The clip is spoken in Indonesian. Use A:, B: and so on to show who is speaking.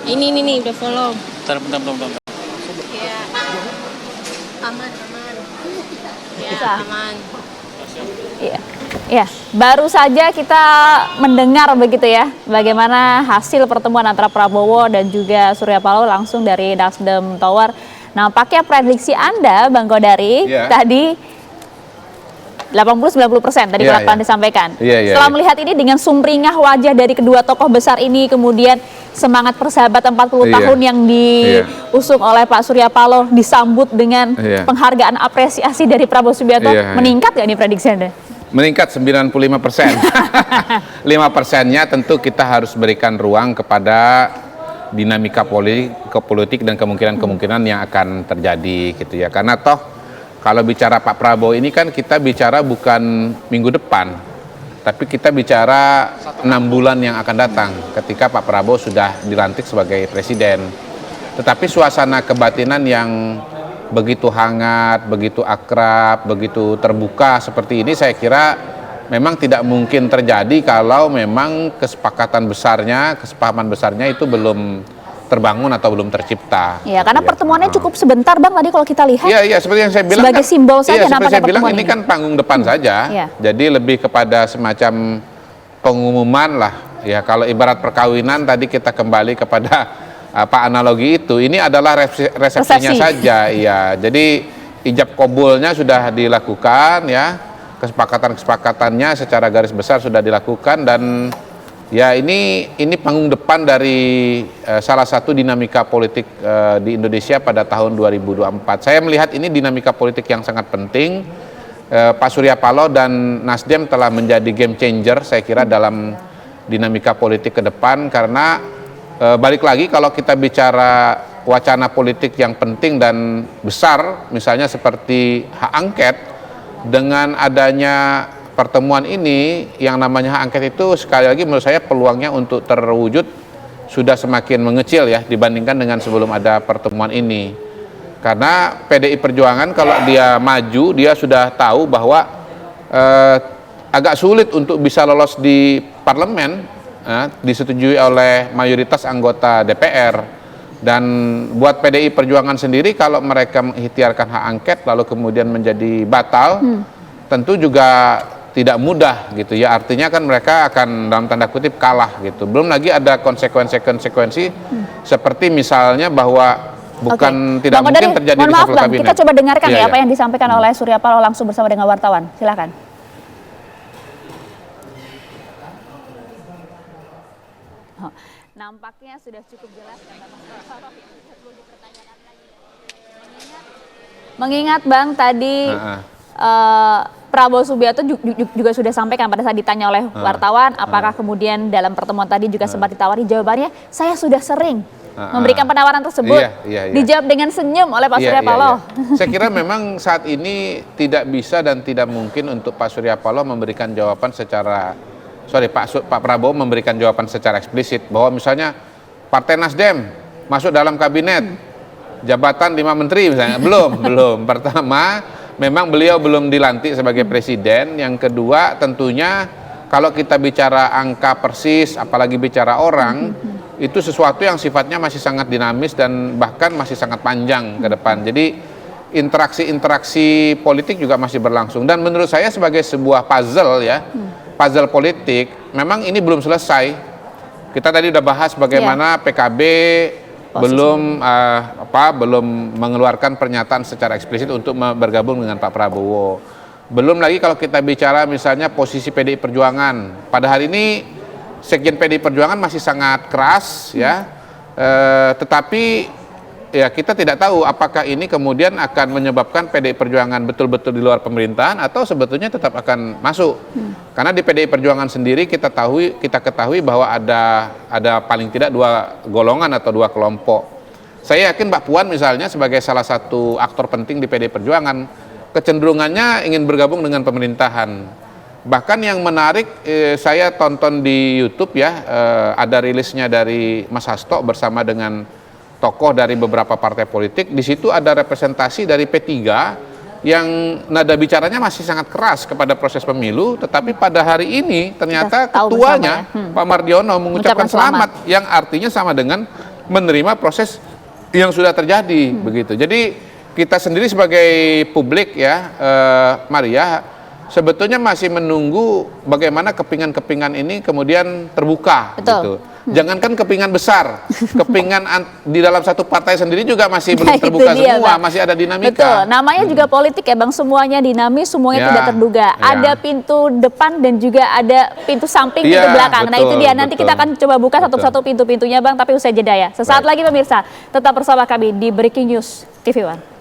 A: Ini nih udah follow.
B: Bentar, bentar, bentar, bentar.
A: Ya. Aman. Ya,
C: Bisa.
A: aman.
C: Iya. Ya, baru saja kita mendengar begitu ya, bagaimana hasil pertemuan antara Prabowo dan juga Surya Paloh langsung dari Nasdem Tower. Nampaknya prediksi Anda, Bang Kodari, tadi 80-90% tadi Pak disampaikan. Setelah melihat ini dengan sumringah wajah dari kedua tokoh besar ini, kemudian semangat persahabatan 40 tahun yang diusung oleh Pak Surya Paloh disambut dengan penghargaan apresiasi dari Prabowo Subianto, meningkat nggak nih prediksi Anda?
D: Meningkat 95%. 5%-nya tentu kita harus berikan ruang kepada dinamika politik dan kemungkinan-kemungkinan yang akan terjadi gitu ya. Karena toh kalau bicara Pak Prabowo ini kan kita bicara bukan minggu depan, tapi kita bicara 6 bulan yang akan datang ketika Pak Prabowo sudah dilantik sebagai presiden. Tetapi suasana kebatinan yang begitu hangat, begitu akrab, begitu terbuka seperti ini saya kira memang tidak mungkin terjadi kalau memang kesepahaman besarnya itu belum terbangun atau belum tercipta.
C: Iya, karena pertemuannya cukup sebentar Bang tadi kalau kita lihat.
D: Iya, seperti yang saya bilang.
C: Sebagai simbol saja
D: seperti saya bilang ini
C: ini
D: kan panggung depan saja. Jadi lebih kepada semacam pengumuman lah. Ya, kalau ibarat perkawinan tadi kita kembali kepada apa analogi itu, ini adalah resepsinya saja, ya. Jadi ijab kabulnya sudah dilakukan, ya, kesepakatannya secara garis besar sudah dilakukan dan ya ini panggung depan dari salah satu dinamika politik di Indonesia pada tahun 2024. Saya melihat ini dinamika politik yang sangat penting. Pak Surya Paloh dan Nasdem telah menjadi game changer, saya kira dalam dinamika politik ke depan karena balik lagi kalau kita bicara wacana politik yang penting dan besar, misalnya seperti hak angket, dengan adanya pertemuan ini, yang namanya hak angket itu sekali lagi menurut saya peluangnya untuk terwujud sudah semakin mengecil ya dibandingkan dengan sebelum ada pertemuan ini. Karena PDI Perjuangan kalau dia maju, dia sudah tahu bahwa agak sulit untuk bisa lolos di parlemen, disetujui oleh mayoritas anggota DPR. Dan buat PDI Perjuangan sendiri kalau mereka mengikhtiarkan hak angket lalu kemudian menjadi batal, tentu juga tidak mudah gitu ya. Artinya kan mereka akan dalam tanda kutip kalah gitu. Belum lagi ada konsekuensi seperti misalnya bahwa tidak mungkin terjadi di reshuffle kabinet.
C: Kita coba dengarkan apa yang disampaikan oleh Surya Paloh langsung bersama dengan wartawan. Silakan. Nampaknya sudah cukup jelas kata Bang Paloh, perlu dipertanyakan lagi. Mengingat Bang tadi Prabowo Subianto juga sudah sampaikan pada saat ditanya oleh wartawan apakah kemudian dalam pertemuan tadi juga sempat ditawari, jawabannya saya sudah sering memberikan penawaran tersebut. Dijawab dengan senyum oleh Pak Surya Paloh.
D: Saya kira memang saat ini tidak bisa dan tidak mungkin untuk Pak Surya Paloh memberikan jawaban Pak Prabowo memberikan jawaban secara eksplisit bahwa misalnya Partai Nasdem masuk dalam kabinet jabatan 5 menteri misalnya. Belum. Pertama, memang beliau belum dilantik sebagai presiden. Yang kedua, tentunya kalau kita bicara angka persis, apalagi bicara orang, itu sesuatu yang sifatnya masih sangat dinamis dan bahkan masih sangat panjang ke depan. Jadi interaksi politik juga masih berlangsung. Dan menurut saya sebagai sebuah puzzle ya, puzzle politik, memang ini belum selesai. Kita tadi udah bahas bagaimana PKB belum mengeluarkan pernyataan secara eksplisit untuk bergabung dengan Pak Prabowo. Belum lagi kalau kita bicara misalnya posisi PDI Perjuangan. Pada hari ini Sekjen PDI Perjuangan masih sangat keras ya. Tetapi ya kita tidak tahu apakah ini kemudian akan menyebabkan PDI Perjuangan betul-betul di luar pemerintahan atau sebetulnya tetap akan masuk. Karena di PDI Perjuangan sendiri kita ketahui bahwa ada paling tidak 2 golongan atau 2 kelompok. Saya yakin Mbak Puan misalnya sebagai salah satu aktor penting di PDI Perjuangan, kecenderungannya ingin bergabung dengan pemerintahan. Bahkan yang menarik saya tonton di YouTube ya, ada rilisnya dari Mas Hasto bersama dengan tokoh dari beberapa partai politik. Di situ ada representasi dari P3 yang nada bicaranya masih sangat keras kepada proses pemilu, tetapi pada hari ini ternyata ketuanya Pak Mardiono mengucapkan selamat, yang artinya sama dengan menerima proses yang sudah terjadi begitu. Jadi kita sendiri sebagai publik ya, Maria, sebetulnya masih menunggu bagaimana kepingan-kepingan ini kemudian terbuka.
C: Betul.
D: Gitu. Jangankan kepingan besar, kepingan di dalam satu partai sendiri juga masih belum terbuka
C: dia,
D: semua,
C: Bang.
D: masih ada dinamika.
C: Betul, namanya juga politik ya Bang, semuanya dinamis, semuanya tidak terduga. Ada pintu depan dan juga ada pintu samping, pintu belakang. Nah itu dia, nanti kita akan coba buka satu-satu pintu-pintunya Bang, tapi usai jeda ya. Sesaat lagi pemirsa, tetap bersama kami di Breaking News TV One.